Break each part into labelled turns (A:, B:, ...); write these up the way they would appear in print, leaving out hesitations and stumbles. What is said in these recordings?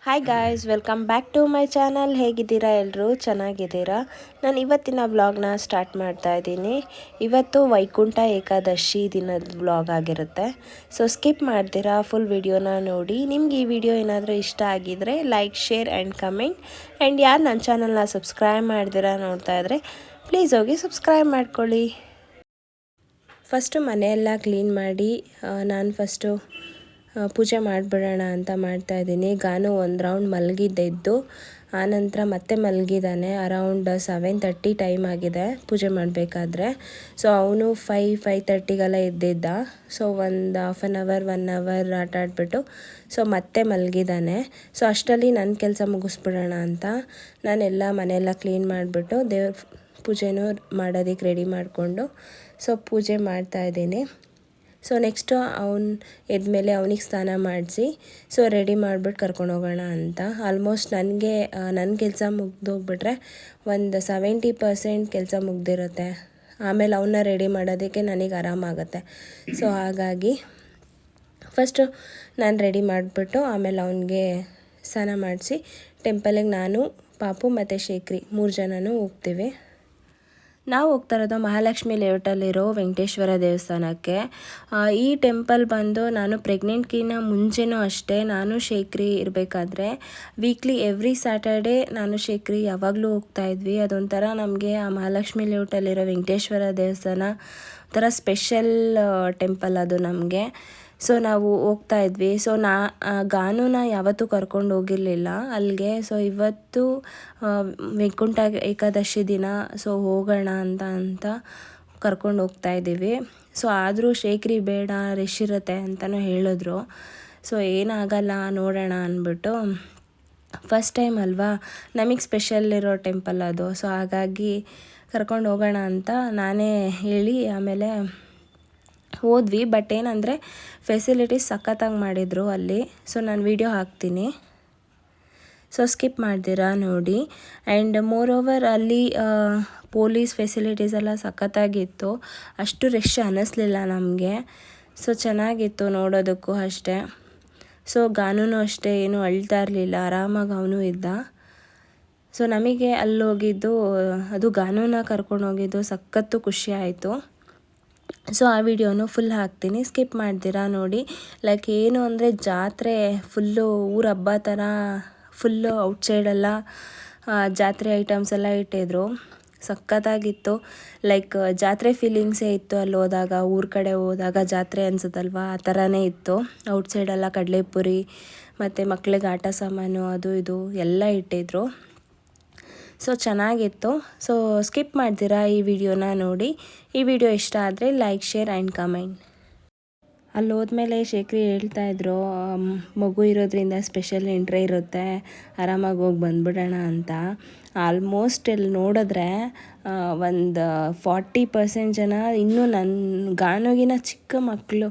A: Hi guys, welcome back to my channel. ಹೇಗಿದ್ದೀರಾ ಎಲ್ಲರೂ? ಚೆನ್ನಾಗಿದ್ದೀರಾ? ನಾನು ಇವತ್ತಿನ ವ್ಲಾಗ್ನ ಸ್ಟಾರ್ಟ್ ಮಾಡ್ತಾ ಇದ್ದೀನಿ. ಇವತ್ತು ವೈಕುಂಠ ಏಕಾದಶಿ ದಿನದ ವ್ಲಾಗ್ ಆಗಿರುತ್ತೆ. ಸೊ ಸ್ಕಿಪ್ ಮಾಡ್ತೀರಾ ಫುಲ್ ವಿಡಿಯೋನ ನೋಡಿ. ನಿಮ್ಗೆ ಈ ವಿಡಿಯೋ ಏನಾದರೂ ಇಷ್ಟ ಆಗಿದರೆ like, share and comment. And ಯಾರು ನನ್ನ ಚಾನಲ್ನ ಸಬ್ಸ್ಕ್ರೈಬ್ ಮಾಡ್ದಿರಾ ನೋಡ್ತಾ ಇದ್ದರೆ ಪ್ಲೀಸ್ ಹೋಗಿ ಸಬ್ಸ್ಕ್ರೈಬ್ ಮಾಡ್ಕೊಳ್ಳಿ. ಫಸ್ಟು ಮನೆಯೆಲ್ಲ ಕ್ಲೀನ್ ಮಾಡಿ ನಾನು ಪೂಜೆ ಮಾಡಿಬಿಡೋಣ ಅಂತ ಮಾಡ್ತಾಯಿದ್ದೀನಿ. ಗಾನು ಒಂದು ರೌಂಡ್ ಮಲಗಿದ್ದೆದ್ದು ಆನಂತರ ಮತ್ತೆ ಮಲಗಿದ್ದಾನೆ. ಅರೌಂಡ್ 7:30 ಟೈಮ್ ಆಗಿದೆ ಪೂಜೆ ಮಾಡಬೇಕಾದ್ರೆ. ಸೊ ಅವನು 5:30ಗೆಲ್ಲ ಎದ್ದಿದ್ದ. ಸೊ ಒಂದು ಹಾಫ್ ಆನ್ ಅವರ್ 1 ಅವರ್ ಆಟ ಆಡಿಬಿಟ್ಟು ಸೊ ಮತ್ತೆ ಮಲಗಿದ್ದಾನೆ. ಸೊ ಅಷ್ಟರಲ್ಲಿ ನನ್ನ ಕೆಲಸ ಮುಗಿಸ್ಬಿಡೋಣ ಅಂತ ನಾನೆಲ್ಲ ಮನೆಯೆಲ್ಲ ಕ್ಲೀನ್ ಮಾಡಿಬಿಟ್ಟು ದೇವ್ರ ಪೂಜೆನೂ ಮಾಡೋದಕ್ಕೆ ರೆಡಿ ಮಾಡಿಕೊಂಡು ಸೊ ಪೂಜೆ ಮಾಡ್ತಾಯಿದ್ದೀನಿ. ಸೊ ನೆಕ್ಸ್ಟು ಅವನು ಎದ್ಮೇಲೆ ಅವನಿಗೆ ಸ್ನಾನ ಮಾಡಿಸಿ ಸೊ ರೆಡಿ ಮಾಡಿಬಿಟ್ಟು ಕರ್ಕೊಂಡು ಹೋಗೋಣ ಅಂತ. ಆಲ್ಮೋಸ್ಟ್ ನನಗೆ ನನ್ನ ಕೆಲಸ ಮುಗ್ದೋಗ್ಬಿಟ್ರೆ ಒಂದು 70% ಕೆಲಸ ಮುಗ್ದಿರುತ್ತೆ. ಆಮೇಲೆ ಅವನ್ನ ರೆಡಿ ಮಾಡೋದಕ್ಕೆ ನನಗೆ ಆರಾಮಾಗುತ್ತೆ. ಸೊ ಹಾಗಾಗಿ ಫಸ್ಟು ನಾನು ರೆಡಿ ಮಾಡಿಬಿಟ್ಟು ಆಮೇಲೆ ಅವನಿಗೆ ಸ್ನಾನ ಮಾಡಿಸಿ ಟೆಂಪಲಿಗೆ ನಾನು, ಪಾಪು ಮತ್ತು ಶೇಖರಿ 3 ಜನನೂ ಹೋಗ್ತೀವಿ. ನಾವು ಹೋಗ್ತಾ ಇರೋದು ಮಹಾಲಕ್ಷ್ಮಿ ಲೇಔಟಲ್ಲಿರೋ ವೆಂಕಟೇಶ್ವರ ದೇವಸ್ಥಾನಕ್ಕೆ. ಈ ಟೆಂಪಲ್ ಬಂದು ನಾನು ಪ್ರೆಗ್ನೆಂಟ್ಗಿನ್ನ ಮುಂಚೆನೂ ಅಷ್ಟೇ, ನಾನು ಶೇಖರಿ ಇರಬೇಕಾದ್ರೆ ವೀಕ್ಲಿ ಎವ್ರಿ ಸ್ಯಾಟರ್ಡೇ ನಾನು ಶೇಖರಿ ಯಾವಾಗಲೂ ಹೋಗ್ತಾಯಿದ್ವಿ. ಅದೊಂಥರ ನಮಗೆ ಆ ಮಹಾಲಕ್ಷ್ಮಿ ಲೇಔಟಲ್ಲಿರೋ ವೆಂಕಟೇಶ್ವರ ದೇವಸ್ಥಾನ ಒಂಥರ ಸ್ಪೆಷಲ್ ಟೆಂಪಲ್ ಅದು ನಮಗೆ. ಸೊ ನಾವು ಹೋಗ್ತಾ ಇದ್ವಿ. ಸೊ ಗಾನುನ ಯಾವತ್ತೂ ಕರ್ಕೊಂಡು ಹೋಗಿರಲಿಲ್ಲ ಅಲ್ಲಿಗೆ. ಸೊ ಇವತ್ತು ವೈಕುಂಠ ಏಕಾದಶಿ ದಿನ ಸೊ ಹೋಗೋಣ ಅಂತ ಕರ್ಕೊಂಡು ಹೋಗ್ತಾ ಇದ್ದೀವಿ. ಸೊ ಆದರೂ ಶೇಖರಿ ಬೇಡ, ರಶ್ ಇರುತ್ತೆ ಅಂತಲೂ ಹೇಳಿದ್ರು. ಸೊ ಏನಾಗಲ್ಲ ನೋಡೋಣ ಅಂದ್ಬಿಟ್ಟು, ಫಸ್ಟ್ ಟೈಮ್ ಅಲ್ವಾ, ನಮಗೆ ಸ್ಪೆಷಲ್ ಇರೋ ಟೆಂಪಲ್ ಅದು. ಸೊ ಹಾಗಾಗಿ ಕರ್ಕೊಂಡು ಹೋಗೋಣ ಅಂತ ನಾನೇ ಹೇಳಿ ಆಮೇಲೆ ಹೋದ್ವಿ. ಬಟ್ ಏನಂದರೆ ಫೆಸಿಲಿಟೀಸ್ ಸಖತ್ತಾಗಿ ಮಾಡಿದರು ಅಲ್ಲಿ. ಸೊ ನಾನು ವಿಡಿಯೋ ಹಾಕ್ತೀನಿ, ಸೊ ಸ್ಕಿಪ್ ಮಾಡ್ತೀರಾ ನೋಡಿ. ಆ್ಯಂಡ್ ಮೋರ್ ಓವರ್ ಅಲ್ಲಿ ಪೊಲೀಸ್ ಫೆಸಿಲಿಟೀಸ್ ಎಲ್ಲ ಸಖತ್ತಾಗಿತ್ತು. ಅಷ್ಟು ರಶ್ ಅನ್ನಿಸ್ಲಿಲ್ಲ ನಮಗೆ. ಸೊ ಚೆನ್ನಾಗಿತ್ತು ನೋಡೋದಕ್ಕೂ ಅಷ್ಟೇ. ಸೊ ಗಾನೂ ಅಷ್ಟೇ ಏನು ಅಳ್ತಾ ಇರಲಿಲ್ಲ, ಆರಾಮಾಗಿ ಅವನು ಇದ್ದ. ಸೊ ನಮಗೆ ಅಲ್ಲಿ ಹೋಗಿದ್ದು, ಅದು ಗಾನೂನ ಕರ್ಕೊಂಡು ಹೋಗಿದ್ದು ಸಖತ್ತು ಖುಷಿ ಆಯಿತು. ಸೊ ಆ ವಿಡಿಯೋನು ಫುಲ್ ಹಾಕ್ತೀನಿ, ಸ್ಕಿಪ್ ಮಾಡ್ತೀರಾ ನೋಡಿ. ಲೈಕ್ ಏನು ಅಂದರೆ ಜಾತ್ರೆ ಫುಲ್ಲು ಊರ ಹಬ್ಬ ಥರ ಫುಲ್ಲು ಔಟ್ಸೈಡೆಲ್ಲ ಜಾತ್ರೆ ಐಟಮ್ಸ್ ಎಲ್ಲ ಇಟ್ಟಿದ್ರು. ಸಖತ್ತಾಗಿತ್ತು. ಲೈಕ್ ಜಾತ್ರೆ ಫೀಲಿಂಗ್ಸೇ ಇತ್ತು ಅಲ್ಲಿ ಹೋದಾಗ. ಊರ ಕಡೆ ಹೋದಾಗ ಜಾತ್ರೆ ಅನ್ಸುತ್ತಲ್ವ, ಆ ಥರನೇ ಇತ್ತು. ಔಟ್ಸೈಡೆಲ್ಲ ಕಡಲೆಪುರಿ ಮತ್ತು ಮಕ್ಳಿಗೆ ಆಟ ಸಾಮಾನು ಅದು ಇದು ಎಲ್ಲ ಇಟ್ಟಿದ್ರು. ಸೊ ಚೆನ್ನಾಗಿತ್ತು. ಸೊ ಸ್ಕಿಪ್ ಮಾಡ್ತೀರಾ ಈ ವಿಡಿಯೋನ ನೋಡಿ. ಈ ವಿಡಿಯೋ ಇಷ್ಟ ಆದರೆ ಲೈಕ್, ಶೇರ್ ಆ್ಯಂಡ್ ಕಮೆಂಟ್. ಅಲ್ಲಿ ಹೋದ್ಮೇಲೆ ಶೇಖರಿ ಹೇಳ್ತಾಯಿದ್ರು, ಮಗು ಇರೋದ್ರಿಂದ ಸ್ಪೆಷಲ್ ಎಂಟ್ರಿ ಇರುತ್ತೆ, ಆರಾಮಾಗಿ ಹೋಗಿ ಬಂದುಬಿಡೋಣ ಅಂತ. ಆಲ್ಮೋಸ್ಟ್ ಇಲ್ಲಿ ನೋಡಿದ್ರೆ ಒಂದು 40% ಜನ ಇನ್ನೂ ನನ್ನ ಗಾನೋಗಿನ ಚಿಕ್ಕ ಮಕ್ಕಳು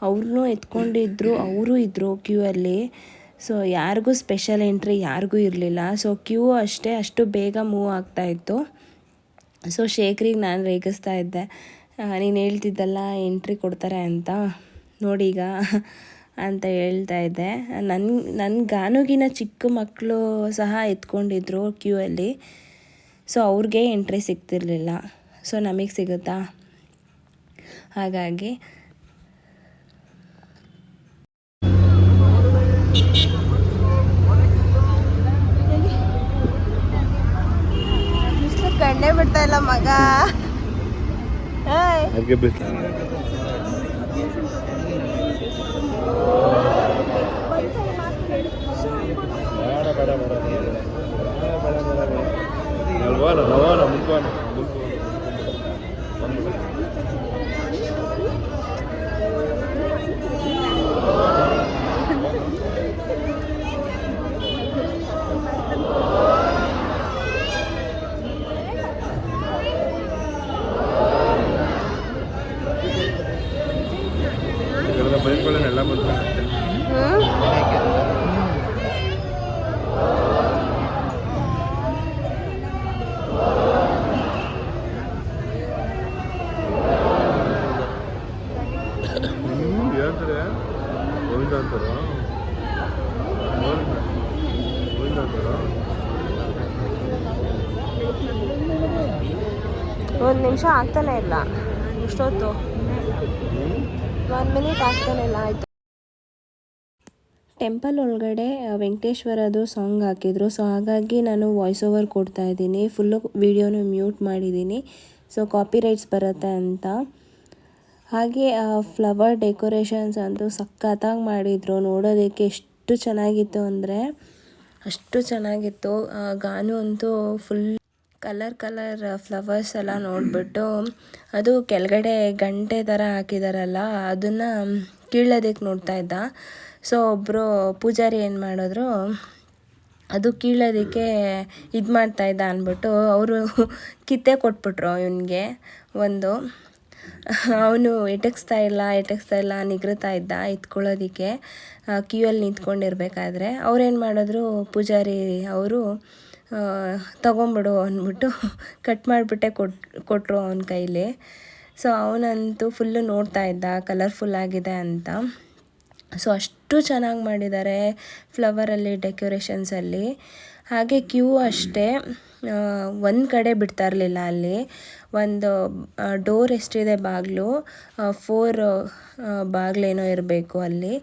A: ಅವ್ರನ್ನೂ ಎತ್ಕೊಂಡಿದ್ರು, ಅವರು ಇದ್ದರು ಕ್ಯೂ ಅಲ್ಲಿ. ಸೊ ಯಾರಿಗೂ ಸ್ಪೆಷಲ್ ಎಂಟ್ರಿ ಯಾರಿಗೂ ಇರಲಿಲ್ಲ. ಸೊ ಕ್ಯೂ ಅಷ್ಟೇ ಅಷ್ಟು ಬೇಗ ಮೂವ್ ಆಗ್ತಾಯಿತ್ತು. ಸೊ ಶೇಖರಿಗೆ ನಾನು ರೇಗಿಸ್ತಾ ಇದ್ದೆ, ನೀನು ಹೇಳ್ತಿದ್ದಲ್ಲ ಎಂಟ್ರಿ ಕೊಡ್ತಾರೆ ಅಂತ, ನೋಡೀಗ ಅಂತ ಹೇಳ್ತಾ ಇದ್ದೆ. ನನ್ನ ಗಾನುಗಿನ ಚಿಕ್ಕ ಮಕ್ಕಳು ಸಹ ಎತ್ಕೊಂಡಿದ್ರು ಕ್ಯೂ ಅಲ್ಲಿ. ಸೊ ಅವ್ರಿಗೆ ಎಂಟ್ರಿ ಸಿಗ್ತಿರ್ಲಿಲ್ಲ. ಸೊ ನಮಗೆ ಸಿಗುತ್ತಾ, ಹಾಗಾಗಿ ಕಂಡೇ ಬಿಡ್ತಾ ಇಲ್ಲ ಮಗ.
B: ಎಲ್ಲ ಬಂತು.
A: 1 ನಿಮಿಷ ಆಗ್ತಾನೆ ಇಲ್ಲ. ಇಷ್ಟೊತ್ತು 1 ಮಿನಿಟ್ ಆಗ್ತಾನೆ ಇಲ್ಲ. ಆಯಿತು. ಟೆಂಪಲ್ ಒಳಗಡೆ ವೆಂಕಟೇಶ್ವರದು ಸಾಂಗ್ ಹಾಕಿದ್ರು. ಸೊ ಹಾಗಾಗಿ ನಾನು ವಾಯ್ಸ್ ಓವರ್ ಕೊಡ್ತಾ ಇದ್ದೀನಿ. ಫುಲ್ಲು ವೀಡಿಯೋನು ಮ್ಯೂಟ್ ಮಾಡಿದ್ದೀನಿ. ಸೊ ಕಾಪಿ ರೈಟ್ಸ್ ಬರುತ್ತೆ ಅಂತ. ಹಾಗೆ ಫ್ಲವರ್ ಡೆಕೋರೇಷನ್ಸ್ ಅಂತೂ ಸಖತ್ತಾಗಿ ಮಾಡಿದರು. ನೋಡೋದಕ್ಕೆ ಎಷ್ಟು ಚೆನ್ನಾಗಿತ್ತು ಅಂದರೆ ಅಷ್ಟು ಚೆನ್ನಾಗಿತ್ತು. ಗಾನು ಅಂತೂ ಫುಲ್ ಕಲರ್ ಫ್ಲವರ್ಸ್ ಎಲ್ಲ ನೋಡಿಬಿಟ್ಟು ಅದು ಕೆಳಗಡೆ ಗಂಟೆ ಥರ ಹಾಕಿದಾರಲ್ಲ ಅದನ್ನು ಕೀಳೋದಕ್ಕೆ ನೋಡ್ತಾ ಇದ್ದ. ಸೊ ಒಬ್ಬರು ಪೂಜಾರಿ ಏನು ಮಾಡಿದ್ರು, ಅದು ಕೀಳೋದಕ್ಕೆ ಇದು ಮಾಡ್ತಾಯಿದ್ದ ಅಂದ್ಬಿಟ್ಟು ಅವರು ಕಿತ್ತೆ ಕೊಟ್ಬಿಟ್ರು ಇವನಿಗೆ. ಅವನು ಎಟಕ್ಸ್ತಾ ಇಲ್ಲ ನಿಗ್ರತಾ ಇದ್ದ ಎತ್ಕೊಳ್ಳೋದಕ್ಕೆ ಕ್ಯೂಯಲ್ಲಿ ನಿಂತ್ಕೊಂಡಿರ್ಬೇಕಾದ್ರೆ. ಅವ್ರೇನು ಮಾಡಿದ್ರು ಪೂಜಾರಿ ಅವರು ತಗೊಂಬಿಡು ಅಂದ್ಬಿಟ್ಟು ಕಟ್ ಮಾಡಿಬಿಟ್ಟೆ ಕೊಟ್ಟರು ಅವನ ಕೈಲಿ. ಸೊ ಅವನಂತೂ ಫುಲ್ಲು ನೋಡ್ತಾ ಇದ್ದ ಕಲರ್ಫುಲ್ ಆಗಿದೆ ಅಂತ. ಸೊ ಅಷ್ಟು ಚೆನ್ನಾಗಿ ಮಾಡಿದ್ದಾರೆ ಫ್ಲವರಲ್ಲಿ ಡೆಕೋರೇಷನ್ಸಲ್ಲಿ. ಹಾಗೆ ಕ್ಯೂ ಅಷ್ಟೇ ಒಂದು ಕಡೆ ಬಿಡ್ತಾ ಇರಲಿಲ್ಲ. ಅಲ್ಲಿ ಒಂದು ಡೋರ್ ಎಷ್ಟಿದೆ ಬಾಗಿಲು 4 ಬಾಗಿಲೇನೋ ಇರಬೇಕು ಅಲ್ಲಿ.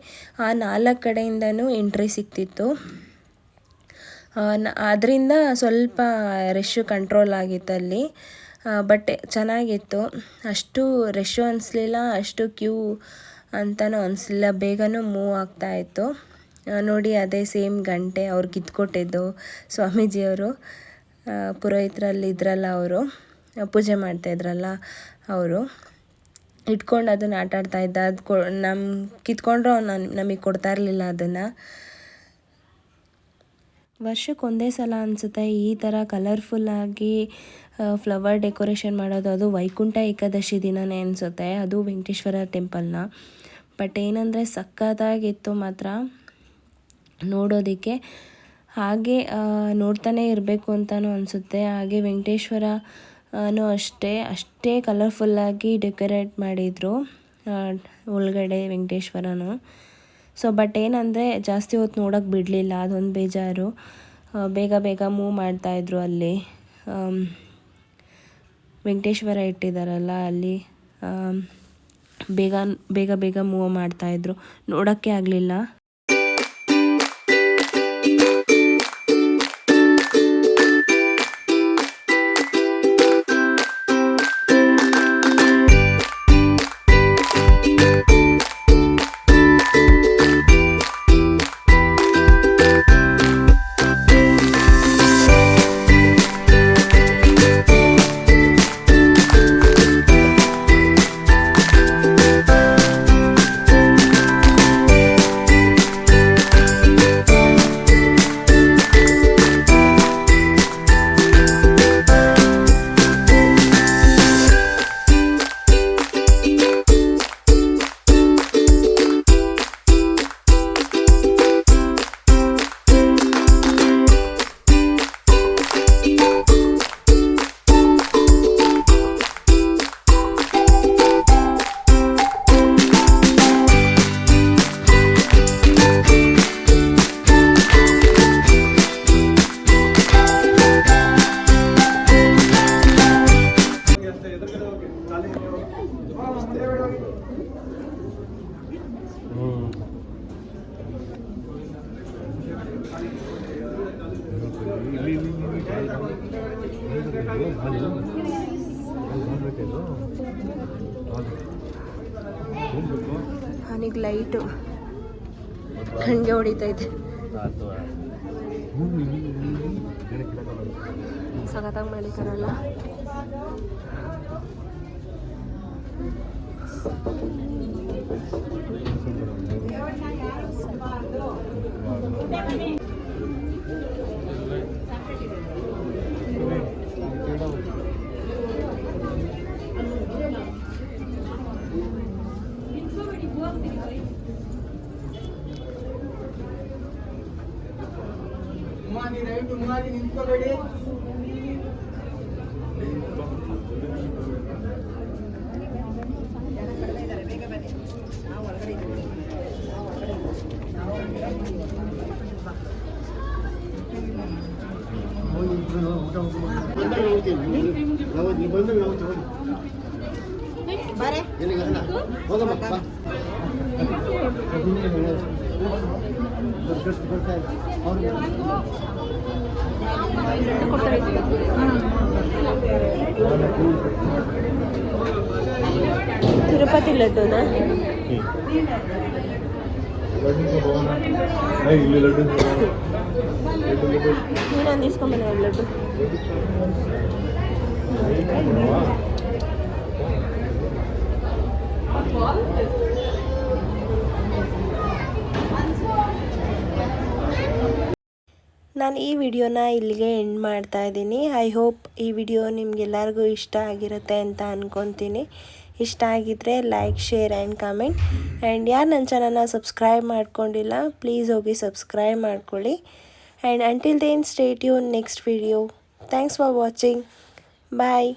A: ಆ 4 ಕಡೆಯಿಂದನೂ ಎಂಟ್ರಿ ಸಿಗ್ತಿತ್ತು. ಅದರಿಂದ ಸ್ವಲ್ಪ ರಶ್ಶು ಕಂಟ್ರೋಲ್ ಆಗಿತ್ತು ಅಲ್ಲಿ. ಬಟ್ ಚೆನ್ನಾಗಿತ್ತು. ಅಷ್ಟು ರಶ್ಶು ಅನಿಸ್ಲಿಲ್ಲ, ಅಷ್ಟು ಕ್ಯೂ ಅಂತಲೂ ಅನಿಸ್ಲಿಲ್ಲ. ಬೇಗನೂ ಮೂವ್ ಆಗ್ತಾಯಿತ್ತು. ನೋಡಿ ಅದೇ ಸೇಮ್ ಗಂಟೆ ಅವ್ರು ಕಿತ್ಕೊಟ್ಟಿದ್ದು ಸ್ವಾಮೀಜಿಯವರು, ಪುರೋಹಿತರಲ್ಲಿ ಇದ್ರಲ್ಲ ಅವರು ಪೂಜೆ ಮಾಡ್ತಾಯಿದ್ರಲ್ಲ ಅವರು ಇಟ್ಕೊಂಡು ಅದನ್ನು ಆಟಾಡ್ತಾ ಇದ್ದ. ಅದು ಕಿತ್ಕೊಂಡ್ರು ನಮಗೆ ಕೊಡ್ತಾ ಇರಲಿಲ್ಲ ಅದನ್ನು. ವರ್ಷಕ್ಕೊಂದೇ ಸಲ ಅನಿಸುತ್ತೆ ಈ ಥರ ಕಲರ್ಫುಲ್ಲಾಗಿ ಫ್ಲವರ್ ಡೆಕೋರೇಷನ್ ಮಾಡೋದು. ಅದು ವೈಕುಂಠ ಏಕಾದಶಿ ದಿನವೇ ಅನಿಸುತ್ತೆ, ಅದು ವೆಂಕಟೇಶ್ವರ ಟೆಂಪಲ್ನ. ಬಟ್ ಏನಂದರೆ ಸಖತ್ತಾಗಿತ್ತು ಮಾತ್ರ ನೋಡೋದಕ್ಕೆ. ಹಾಗೆ ನೋಡ್ತಾನೆ ಇರಬೇಕು ಅಂತಲೂ ಅನಿಸುತ್ತೆ. ಹಾಗೆ ವೆಂಕಟೇಶ್ವರನೂ ಅಷ್ಟೇ ಕಲರ್ಫುಲ್ಲಾಗಿ ಡೆಕೋರೇಟ್ ಮಾಡಿದರು ಒಳಗಡೆ ವೆಂಕಟೇಶ್ವರನು. ಸೊ ಬಟ್ ಏನಂದರೆ ಜಾಸ್ತಿ ಹೊತ್ತು ನೋಡೋಕ್ಕೆ ಬಿಡಲಿಲ್ಲ, ಅದೊಂದು ಬೇಜಾರು. ಬೇಗ ಮೂವ್ ಮಾಡ್ತಾಯಿದ್ರು ಅಲ್ಲಿ. ವೆಂಕಟೇಶ್ವರ ಇಟ್ಟಿದ್ದಾರಲ್ಲ ಅಲ್ಲಿ ಬೇಗ ಮೂವ್ ಮಾಡ್ತಾಯಿದ್ರು, ನೋಡೋಕ್ಕೆ ಆಗಲಿಲ್ಲ. ನನಗೆ ಲೈಟು ಕಣ್ಣಿಗೆ ಹೊಡಿತೈತೆ. ಸಖತ್ತಾಗಿ ಮಾಡಿದ್ದಾರಲ್ಲ. ನಿಂತ್ಕೋಬೇಡಿ. ಊಟ
C: ನಾವು ನೀವು ಬಂದ್ರೆ ನಾವು ತಗೊಂಡು ಎಲ್ಲಿಗೆ ಅದನ್ನ ಹೋಗಮ್ಮ ಬಾ. ಬರ್ತಾ ಇದೆ ಅವ್ರು
A: ತಿರುಪತಿ ಲಡ್ಡುನಾ?
B: ಇಲ್ಲಿ ಲಡ್ಡು
A: ನೀನು ಇಸ್ಕೊಂಬಂದ ಲಡ್ಡು. ನಾನು ಈ ವಿಡಿಯೋನ ಇಲ್ಲಿಗೆ ಎಂಡ್ ಮಾಡ್ತಾ ಇದ್ದೀನಿ. ಐ ಹೋಪ್ ಈ ವಿಡಿಯೋ ನಿಮಗೆಲ್ಲರಿಗೂ ಇಷ್ಟ ಆಗಿರುತ್ತೆ ಅಂತ ಅಂದ್ಕೊತೀನಿ. ಇಷ್ಟ ಆಗಿದ್ದರೆ like, share and comment. And ಯಾರು ನನ್ನ ಚಾನಲ್ನ ಸಬ್ಸ್ಕ್ರೈಬ್ ಮಾಡ್ಕೊಂಡಿಲ್ಲ ಪ್ಲೀಸ್ ಹೋಗಿ ಸಬ್ಸ್ಕ್ರೈಬ್ ಮಾಡ್ಕೊಳ್ಳಿ. And until then stay tuned next video. Thanks for watching. Bye.